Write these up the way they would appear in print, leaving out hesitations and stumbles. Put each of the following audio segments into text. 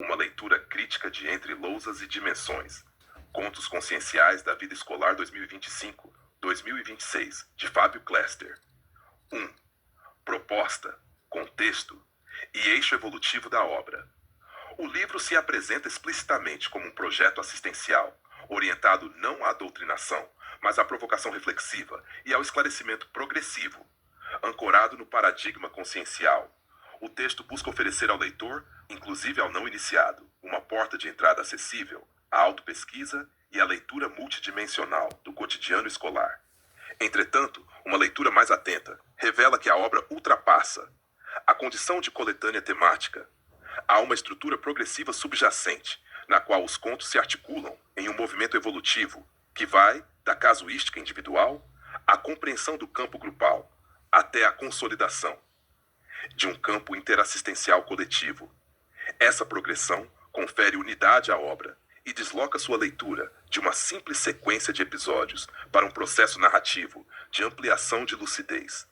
Uma leitura crítica de Entre Lousas e Dimensões. Contos Conscienciais da Vida Escolar 2025-2026, de Fábio Klester. 1. Proposta, contexto e eixo evolutivo da obra. O livro se apresenta explicitamente como um projeto assistencial, orientado não à doutrinação, mas à provocação reflexiva e ao esclarecimento progressivo. Ancorado no paradigma consciencial, o texto busca oferecer ao leitor, inclusive ao não iniciado, uma porta de entrada acessível, à autopesquisa e à leitura multidimensional do cotidiano escolar. Entretanto, uma leitura mais atenta revela que a obra ultrapassa a condição de coletânea temática. Há uma estrutura progressiva subjacente, na qual os contos se articulam em um movimento evolutivo que vai da casuística individual à compreensão do campo grupal, até a consolidação de um campo interassistencial coletivo. Essa progressão confere unidade à obra e desloca sua leitura de uma simples sequência de episódios para um processo narrativo de ampliação de lucidez.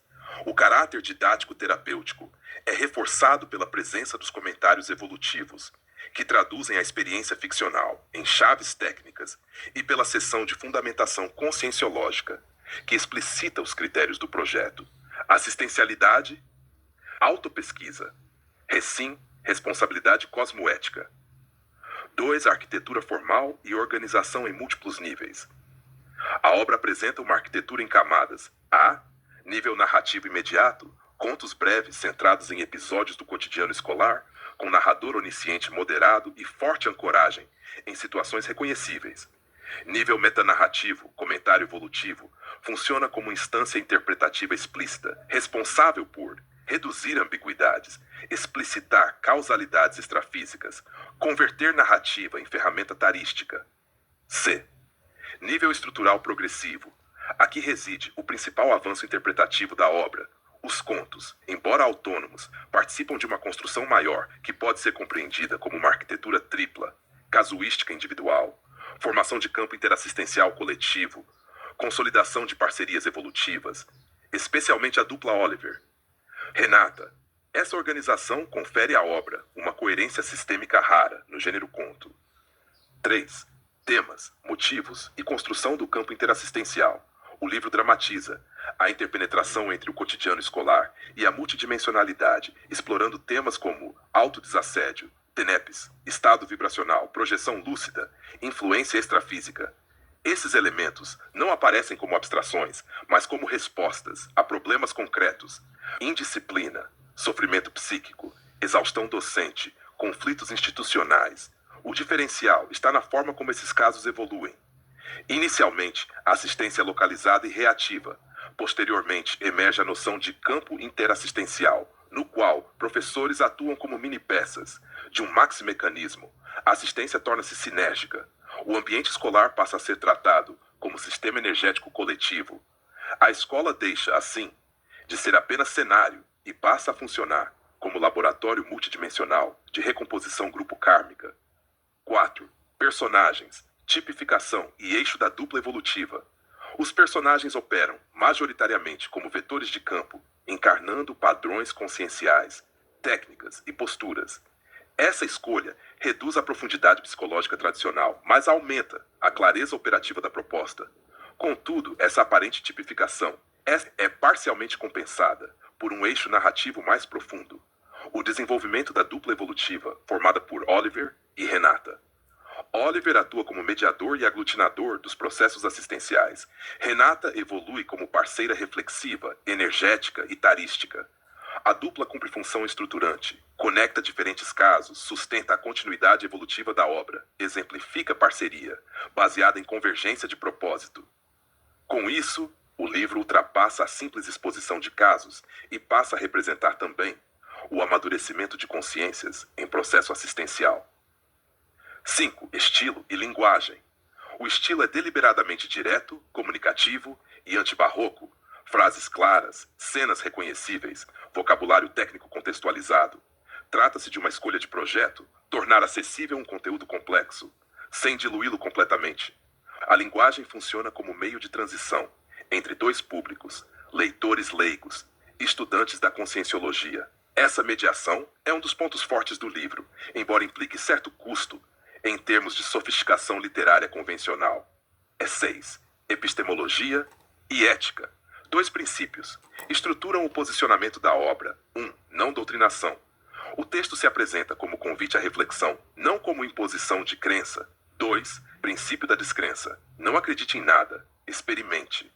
O caráter didático-terapêutico é reforçado pela presença dos comentários evolutivos, que traduzem a experiência ficcional em chaves técnicas, e pela seção de fundamentação conscienciológica, que explicita os critérios do projeto: assistencialidade, autopesquisa, recim, responsabilidade cosmoética. 2. Arquitetura formal e organização em múltiplos níveis. A obra apresenta uma arquitetura em camadas. A. Nível narrativo imediato, contos breves centrados em episódios do cotidiano escolar, com narrador onisciente moderado e forte ancoragem em situações reconhecíveis. Nível metanarrativo, comentário evolutivo, funciona como instância interpretativa explícita, responsável por reduzir ambiguidades, explicitar causalidades extrafísicas, converter narrativa em ferramenta tarística. C. Nível estrutural progressivo. Aqui reside o principal avanço interpretativo da obra. Os contos, embora autônomos, participam de uma construção maior que pode ser compreendida como uma arquitetura tripla: casuística individual, formação de campo interassistencial coletivo, consolidação de parcerias evolutivas, especialmente a dupla Oliver. Renata, essa organização confere à obra uma coerência sistêmica rara no gênero conto. 3. Temas, motivos e construção do campo interassistencial. O livro dramatiza a interpenetração entre o cotidiano escolar e a multidimensionalidade, explorando temas como autodesassédio, TENEPS, estado vibracional, projeção lúcida, influência extrafísica. Esses elementos não aparecem como abstrações, mas como respostas a problemas concretos: indisciplina, sofrimento psíquico, exaustão docente, conflitos institucionais. O diferencial está na forma como esses casos evoluem. Inicialmente, a assistência é localizada e reativa. Posteriormente, emerge a noção de campo interassistencial, no qual professores atuam como mini-peças de um maximecanismo. A assistência torna-se sinérgica. O ambiente escolar passa a ser tratado como sistema energético coletivo. A escola deixa, assim, de ser apenas cenário e passa a funcionar como laboratório multidimensional de recomposição grupo kármica. 4. Personagens, tipificação e eixo da dupla evolutiva. Os personagens operam majoritariamente como vetores de campo, encarnando padrões conscienciais, técnicas e posturas. Essa escolha reduz a profundidade psicológica tradicional, mas aumenta a clareza operativa da proposta. Contudo, essa aparente tipificação é parcialmente compensada por um eixo narrativo mais profundo: o desenvolvimento da dupla evolutiva, formada por Oliver e Renata. Oliver atua como mediador e aglutinador dos processos assistenciais. Renata evolui como parceira reflexiva, energética e tarística. A dupla cumpre função estruturante, conecta diferentes casos, sustenta a continuidade evolutiva da obra, exemplifica parceria, baseada em convergência de propósito. Com isso, o livro ultrapassa a simples exposição de casos e passa a representar também o amadurecimento de consciências em processo assistencial. 5. Estilo e linguagem. O estilo é deliberadamente direto, comunicativo e antibarroco. Frases claras, cenas reconhecíveis, vocabulário técnico contextualizado. Trata-se de uma escolha de projeto, tornar acessível um conteúdo complexo, sem diluí-lo completamente. A linguagem funciona como meio de transição entre dois públicos: leitores leigos, estudantes da conscienciologia. Essa mediação é um dos pontos fortes do livro, embora implique certo custo em termos de sofisticação literária convencional. 6. Epistemologia e ética. 2 princípios estruturam o posicionamento da obra. 1. Não doutrinação. O texto se apresenta como convite à reflexão, não como imposição de crença. 2. Princípio da descrença. Não acredite em nada, experimente.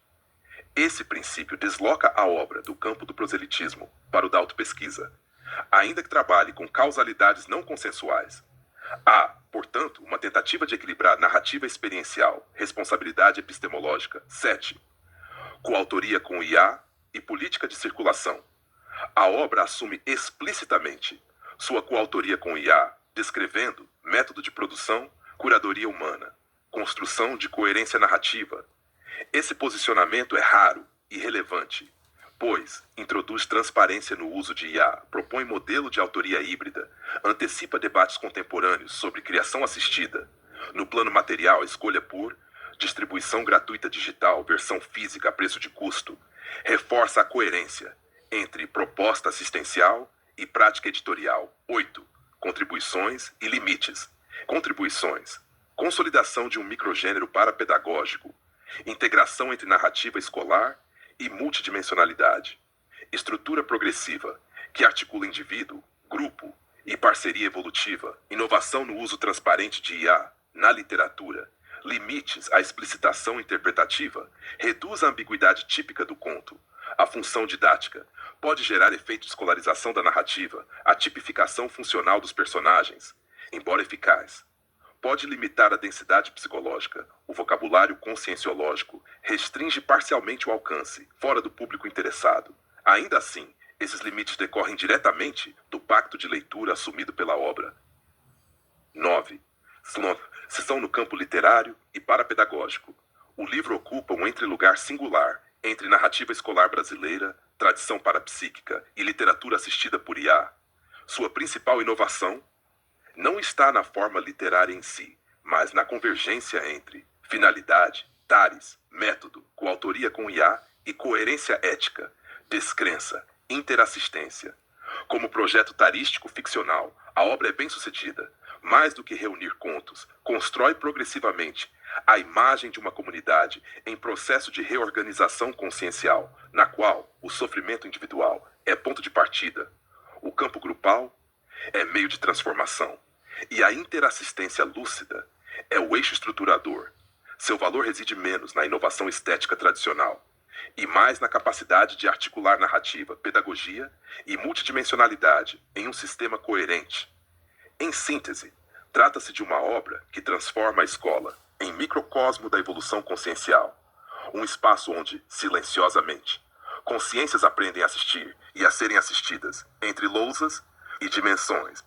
Esse princípio desloca a obra do campo do proselitismo para o da autopesquisa, ainda que trabalhe com causalidades não consensuais. Há, portanto, uma tentativa de equilibrar narrativa experiencial, responsabilidade epistemológica. 7. Coautoria com IA e política de circulação. A obra assume explicitamente sua coautoria com IA, descrevendo método de produção, curadoria humana, construção de coerência narrativa. Esse posicionamento é raro e relevante, pois introduz transparência no uso de IA, propõe modelo de autoria híbrida, antecipa debates contemporâneos sobre criação assistida. No plano material, escolha por distribuição gratuita digital, versão física a preço de custo, reforça a coerência entre proposta assistencial e prática editorial. 8. Contribuições e limites. Contribuições. Consolidação de um microgênero parapedagógico. Integração entre narrativa escolar e multidimensionalidade. Estrutura progressiva, que articula indivíduo, grupo e parceria evolutiva. Inovação no uso transparente de IA na literatura. Limites à explicitação interpretativa. Reduz a ambiguidade típica do conto. A função didática pode gerar efeito de escolarização da narrativa. A tipificação funcional dos personagens, embora eficaz, pode limitar a densidade psicológica. O vocabulário conscienciológico restringe parcialmente o alcance, fora do público interessado. Ainda assim, esses limites decorrem diretamente do pacto de leitura assumido pela obra. 9. Seção no campo literário e parapedagógico. O livro ocupa um entrelugar singular entre narrativa escolar brasileira, tradição parapsíquica e literatura assistida por IA. Sua principal inovação não está na forma literária em si, mas na convergência entre finalidade, tares, método, coautoria com IA e coerência ética, descrença, interassistência. Como projeto tarístico ficcional, a obra é bem-sucedida. Mais do que reunir contos, constrói progressivamente a imagem de uma comunidade em processo de reorganização consciencial, na qual o sofrimento individual é ponto de partida, o campo grupal é meio de transformação, e a interassistência lúcida é o eixo estruturador. Seu valor reside menos na inovação estética tradicional e mais na capacidade de articular narrativa, pedagogia e multidimensionalidade em um sistema coerente. Em síntese, trata-se de uma obra que transforma a escola em microcosmo da evolução consciencial, um espaço onde, silenciosamente, consciências aprendem a assistir e a serem assistidas entre lousas e dimensões.